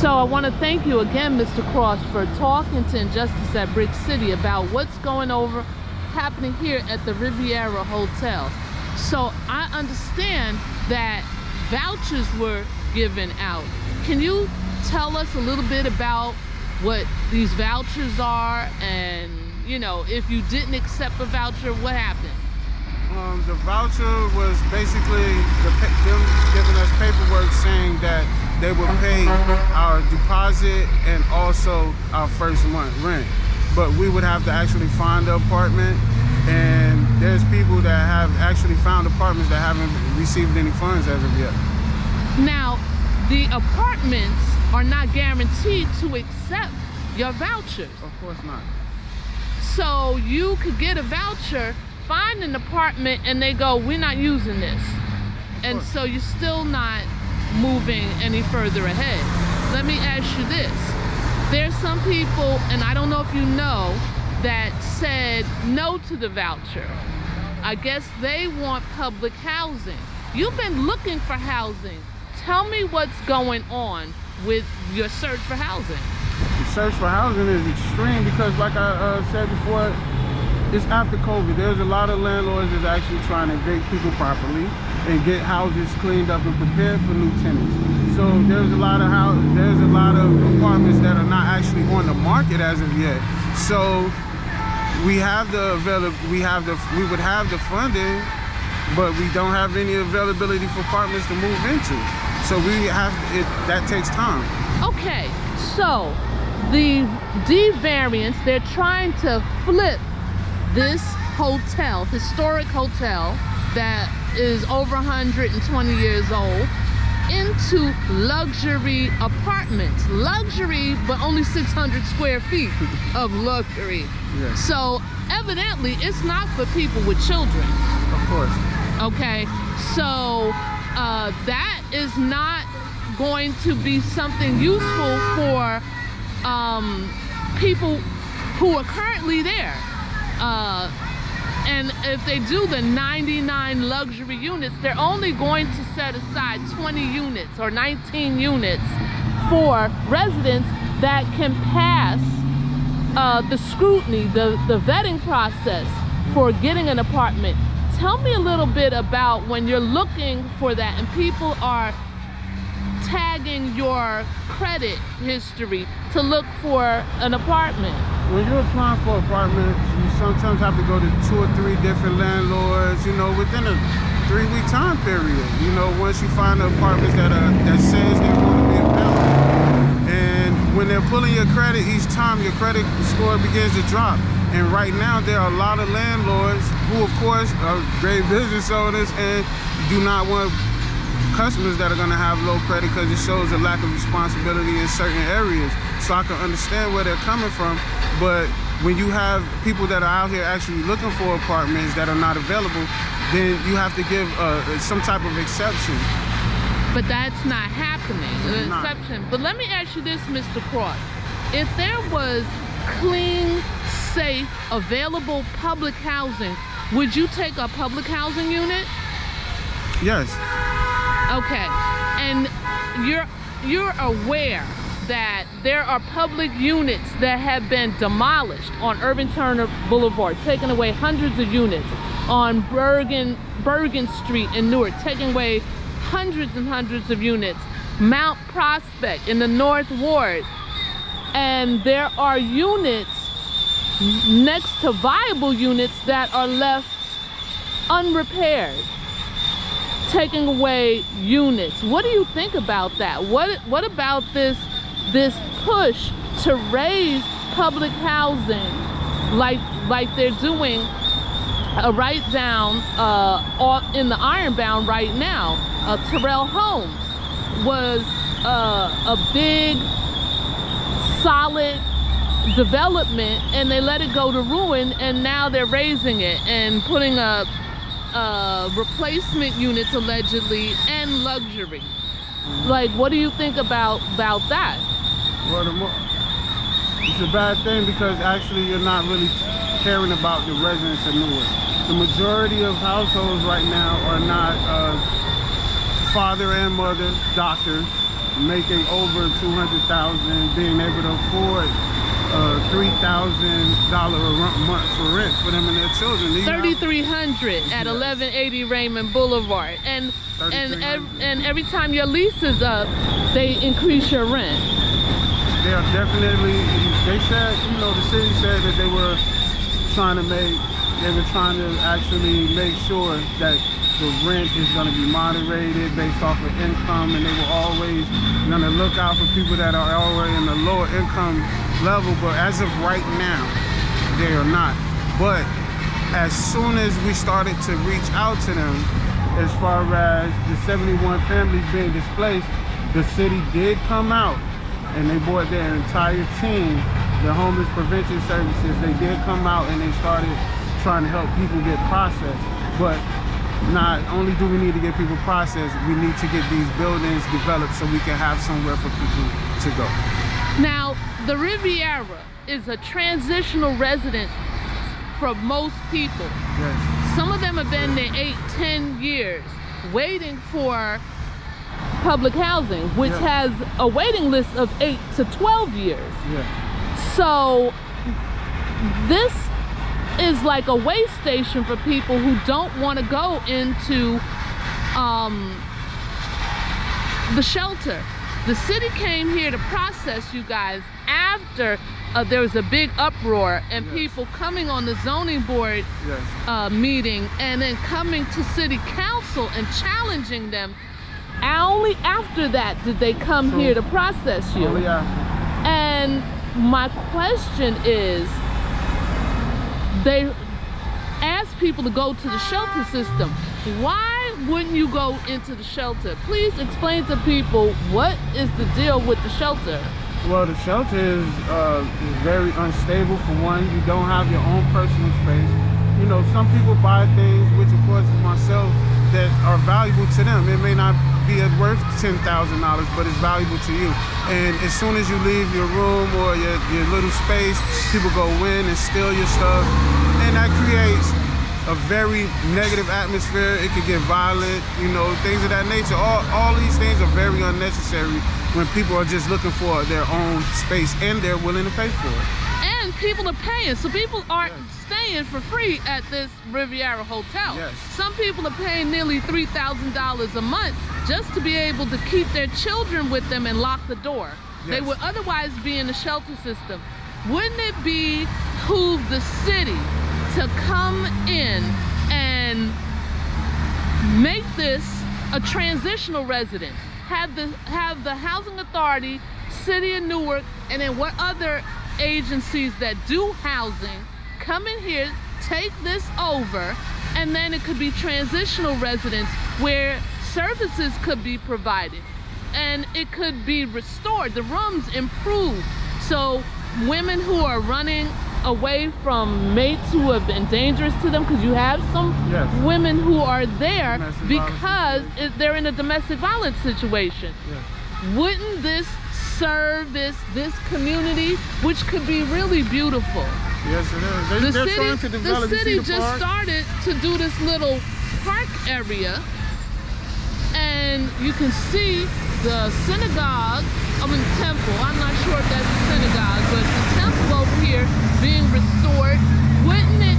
So I want to thank you again, Mr. Cross, for talking to Injustice at Brick City about what's happening here at the Riviera Hotel. So I understand that vouchers were given out. Can you tell us a little bit about what these vouchers are, and you know, if you didn't accept a voucher, what happened? The voucher was basically them giving us paperwork saying that they would pay our deposit and also our first month rent, but we would have to actually find the apartment, and there's people that have actually found apartments that haven't received any funds as of yet. Now, the apartments are not guaranteed to accept your vouchers. Of course not. So you could get a voucher, find an apartment, and they go, we're not using this. And so you're still not moving any further ahead. Let me ask you this. There's some people, and I don't know if you know, that said no to the voucher. I guess they want public housing. You've been looking for housing. Tell me what's going on with your search for housing. The search for housing is extreme because, like I said before, it's after COVID. There's a lot of landlords that's actually trying to evict people properly and get houses cleaned up and prepared for new tenants. So there's a lot of apartments that are not actually on the market as of yet. So we would have the funding, but we don't have any availability for apartments to move into. So that takes time. Okay, so the D variants, they're trying to flip this hotel, historic hotel that is over 120 years old, into luxury apartments. Luxury, but only 600 square feet of luxury. Yes. So evidently it's not for people with children. Of course. Okay, so that is not going to be something useful for people who are currently there. And if they do the 99 luxury units, they're only going to set aside 20 units or 19 units for residents that can pass the scrutiny, the vetting process for getting an apartment. Tell me a little bit about when you're looking for that and people are tagging your credit history to look for an apartment. When you're applying for apartments, you sometimes have to go to 2 or 3 different landlords, you know, within a 3-week time period. You know, once you find the apartments that says they want to be available. And when they're pulling your credit each time, your credit score begins to drop. And right now, there are a lot of landlords who, of course, are great business owners and do not want customers that are going to have low credit because it shows a lack of responsibility in certain areas. So I can understand where they're coming from. But when you have people that are out here actually looking for apartments that are not available, then you have to give some type of exception. But that's not happening, an exception. But let me ask you this, Mr. Cross. If there was clean, safe, available public housing, would you take a public housing unit? Yes. Okay, and you're aware that there are public units that have been demolished on Irving Turner Boulevard, taking away hundreds of units, on Bergen Street in Newark, taking away hundreds and hundreds of units, Mount Prospect in the North Ward, and there are units next to viable units that are left unrepaired, taking away units. What do you think about that? What about this push to raise public housing like they're doing right down in the Ironbound right now? Terrell Homes was a big, solid development, and they let it go to ruin, and now they're raising it and putting up replacement units allegedly and luxury. Like, what do you think about that? Well, it's a bad thing because actually you're not really caring about the residents of Newark. The majority of households right now are not father and mother doctors. making over $200,000, being able to afford $3,000 a month for rent for them and their children. $3,300 at 1180 Raymond Boulevard, and every time your lease is up, they increase your rent. They are definitely. They said, you know, the city said that they were trying to actually make sure that the rent is going to be moderated based off of income, and they were always going to look out for people that are already in the lower income level. But as of right now, they are not. But as soon as we started to reach out to them, as far as the 71 families being displaced, the city did come out and they brought their entire team, the homeless prevention services. They did come out and they started trying to help people get processed. But not only do we need to get people processed, we need to get these buildings developed so we can have somewhere for people to go. Now, the Riviera is a transitional residence for most people. Yes. Some of them have been there 8-10 years waiting for public housing, which has a waiting list of 8 to 12 years. Yeah. So this is like a way station for people who don't want to go into the shelter. The city came here to process you guys after there was a big uproar and people coming on the zoning board meeting, and then coming to city council and challenging them. Only after that did they come here to process you. Only after. And my question is, they ask people to go to the shelter system. Why wouldn't you go into the shelter? Please explain to people, what is the deal with the shelter? Well, the shelter is very unstable. For one, you don't have your own personal space. You know, some people buy things, which of course is myself, that are valuable to them. It may not be worth $10,000, but it's valuable to you. And as soon as you leave your room or your little space, people go in and steal your stuff. And that creates a very negative atmosphere. It could get violent, you know, things of that nature. All these things are very unnecessary when people are just looking for their own space and they're willing to pay for it. And people are paying, so people aren't staying for free at this Riviera Hotel. Some people are paying nearly $3,000 a month just to be able to keep their children with them and lock the door. They would otherwise be in the shelter system. Wouldn't it behoove the city to come in and make this a transitional residence? Have the housing authority, city of Newark, and then what other agencies that do housing come in here, take this over, and then it could be transitional residence where services could be provided and it could be restored, the rooms improved, so women who are running away from mates who have been dangerous to them, because you have some women who are there because they're in a domestic violence situation. Wouldn't this serve this community, which could be really beautiful? Yes, it is. They're trying to develop. The city just started to do this little park area, and you can see the synagogue, temple. I'm not sure if that's a synagogue, but the temple over here being restored. Wouldn't it